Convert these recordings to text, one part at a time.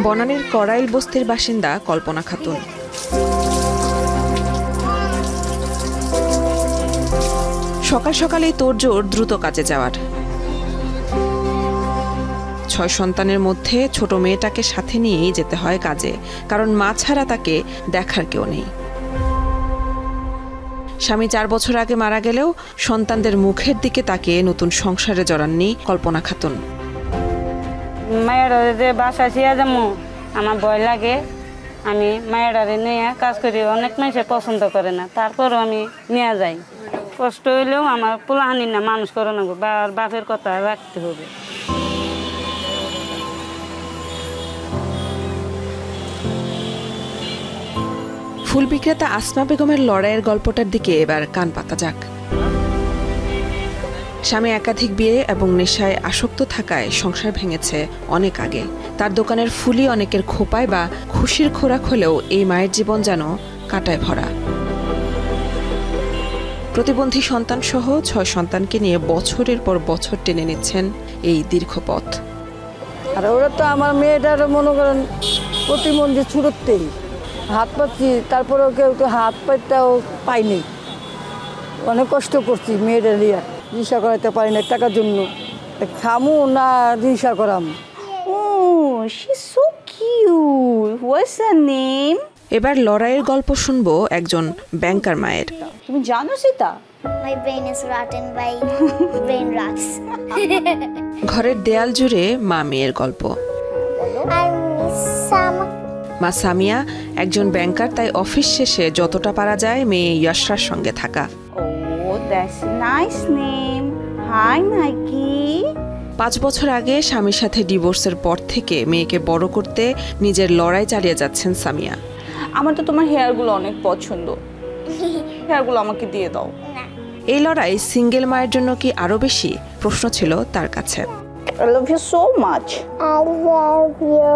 বনানীর করাইল বস্তির বাসিন্দা কল্পনা খাতুন। সকাল সকালেই তোড়জোড় দ্রুত কাজে যাওয়ার। 6 সন্তানের মধ্যে ছোট মেয়েটাকে সাথে নিয়েই যেতে হয় কাজে, কারণ মা ছাড়া তাকে দেখার কেউ নেই। স্বামী 4 বছর আগে মারা গেলেও সন্তানদের মুখের দিকে তাকিয়ে নতুন সংসারে জড়াননি কল্পনা খাতুন। মায়ের যে বাসা ছিয়া যাবো আমার ভয় লাগে, আমি মায়ের নিয়ে কাজ করি। অনেক মানুষের পছন্দ করে না, তারপরও আমি নিয়ে যাই। কষ্ট হইলেও আমার পোলাহানি না মানুষ করে নেবো, বাপের কথা রাখতে হবে। ফুল বিক্রেতা আসমা বেগমের লড়াইয়ের গল্পটার দিকে এবার কান পাতা যাক। স্বামী একাধিক বিয়ে এবং নেশায় আসক্ত থাকায় সংসার ভেঙেছে অনেক আগে। তার দোকানের ফুলই অনেকের খোপায় বা খুশির খোরাক হলেও এই মায়ের জীবন যেন কাঁটায় ভরা। প্রতিবন্ধী সন্তান সহ 6 সন্তানকে নিয়ে বছরের পর বছর টেনে নিচ্ছেন এই দীর্ঘ পথ। আর ওরা তো আমার মেয়েটারও মনে করেন প্রতিবন্ধী ছুটতেই হাত পাচ্ছি, তারপরেও কেউ তো হাত পাইতেও পাইনি। অনেক কষ্ট করছি মেয়েটা লিয়া, রিক্সা করাইতে পারি না টাকার জন্য। খামু না রিক্সা করাম। এবার লড়াইয়ের গল্প শুনবো একজন ব্যাংকার মায়ের। তুমি জানো Sita? My brain is rotten by brain rats. ঘরের দেয়াল জুড়ে মা মেয়ের গল্প। মা সামিয়া একজন ব্যাংকার, তাই অফিস শেষে যতটা পারা যায় মেয়ে ইয়াশরার সঙ্গে থাকা। Oh, that's a nice name. Hi, Nike. 5 বছর আগে স্বামীর সাথে ডিভোর্সের পর থেকে মেয়েকে বড় করতে নিজের লড়াই চালিয়ে যাচ্ছেন সামিয়া। আমার তো তোমার হেয়ারগুলো অনেক পছন্দ, হেয়ারগুলো আমাকে দিয়ে দাও। এই লড়াই সিঙ্গেল মায়ের জন্য কি আরো বেশি? প্রশ্ন ছিল তার কাছে। I love you so much. I love you.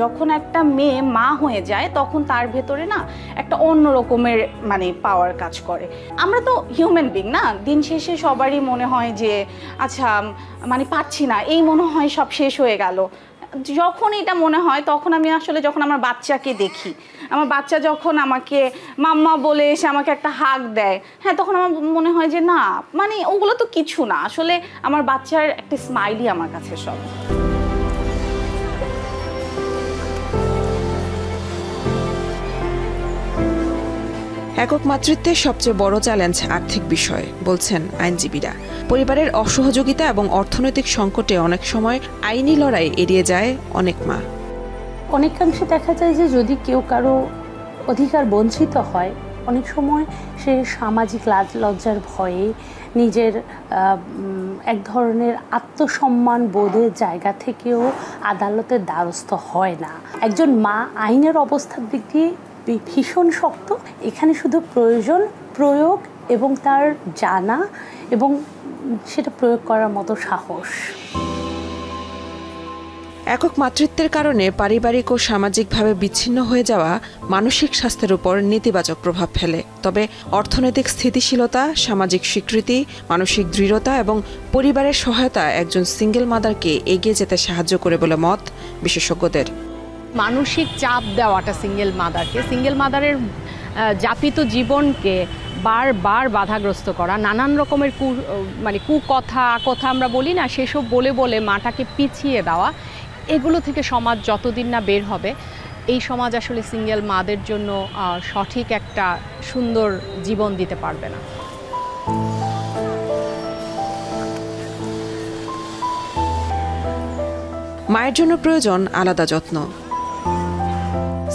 যখন একটা মেয়ে মা হয়ে যায় তখন তার ভেতরে না একটা অন্য রকমের মানে পাওয়ার কাজ করে। আমরা তো হিউম্যান বিং না, দিন শেষে সবারই মনে হয় যে আচ্ছা মানে পাচ্ছি না, এই মনে হয় সব শেষ হয়ে গেল। যখন এটা মনে হয় তখন আমি আসলে যখন আমার বাচ্চাকে দেখি, আমার বাচ্চা যখন আমাকে মাম্মা বলে এসে আমাকে একটা হাগ দেয়, হ্যাঁ তখন আমার মনে হয় যে না মানে ওগুলো তো কিছু না, আসলে আমার বাচ্চার একটা স্মাইলই আমার কাছে সব। একক মাতৃত্বের সবচেয়ে বড় চ্যালেঞ্জ আর্থিক বিষয় বলছেন আইনজীবীরা। পরিবারের অসহযোগিতা এবং অর্থনৈতিক সংকটে অনেক সময় আইনি লড়াই এড়িয়ে যায় অনেক মা। অনেকাংশে দেখা যায় যে যদি কেউ কারো অধিকার বঞ্চিত হয়, অনেক সময় সে সামাজিক লাজ লজ্জার ভয়ে নিজের এক ধরনের আত্মসম্মান বোধের জায়গা থেকেও আদালতের দ্বারস্থ হয় না। একজন মা আইনের অবস্থার দিক দিয়ে ভীষণ শক্ত। এখানে শুধু প্রয়োজন প্রয়োগ এবং তার জানা এবং সেটা প্রয়োগ করার মতো সাহস। একক মাতৃত্বের কারণে পারিবারিক ও সামাজিকভাবে বিচ্ছিন্ন হয়ে যাওয়া মানসিক স্বাস্থ্যের উপর নেতিবাচক প্রভাব ফেলে। তবে অর্থনৈতিক স্থিতিশীলতা, সামাজিক স্বীকৃতি, মানসিক দৃঢ়তা এবং পরিবারের সহায়তা একজন সিঙ্গেল মাদারকে এগিয়ে যেতে সাহায্য করে বলে মত বিশেষজ্ঞদের। মানসিক চাপ দেওয়াটা সিঙ্গেল মাদারের যাপিত জীবনকে বারবার বাধাগ্রস্ত করা, নানান রকমের কুকথা আমরা বলি না, সেসব বলে বলে মাটাকে পিছিয়ে দেওয়া, এগুলো থেকে সমাজ যতদিন না বের হবে, এই সমাজ আসলে সিঙ্গেল মাদের জন্য সঠিক একটা সুন্দর জীবন দিতে পারবে না। মায়ের জন্য প্রয়োজন আলাদা যত্ন।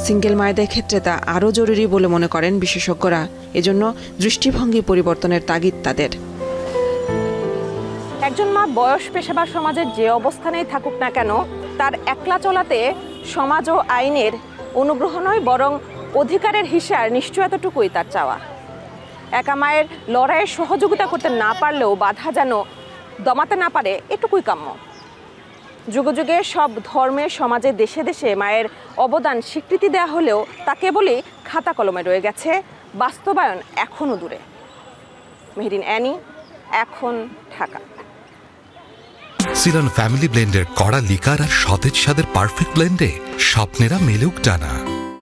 সিঙ্গেল মায়েদের ক্ষেত্রে তা আরও জরুরি বলে মনে করেন বিশেষজ্ঞরা। এজন্য দৃষ্টিভঙ্গি পরিবর্তনের তাগিদ তাদের। একজন মা বয়স পেশাবার সমাজের যে অবস্থানেই থাকুক না কেন, তার একলা চলাতে সমাজ ও আইনের অনুগ্রহ নয়, বরং অধিকারের হিসার নিশ্চয়তাটুকুই তার চাওয়া। একা মায়ের লড়াইয়ের সহযোগিতা করতে না পারলেও বাধা যেন দমাতে না পারে, এটুকুই কাম্য। যুগে যুগে সব ধর্মের সমাজে দেশে দেশে মায়ের অবদান স্বীকৃতি দেওয়া হলেও তা কেবলই খাতা কলমে রয়ে গেছে, বাস্তবায়ন এখনও দূরে। মেহেরিন অ্যানি, এখন ঢাকা। সিলন ফ্যামিলি ব্লেন্ডের কড়া লিকার আর সতেজ স্বাদের পারফেক্ট ব্লেন্ডে স্বপ্নেরা মেলুক টানা।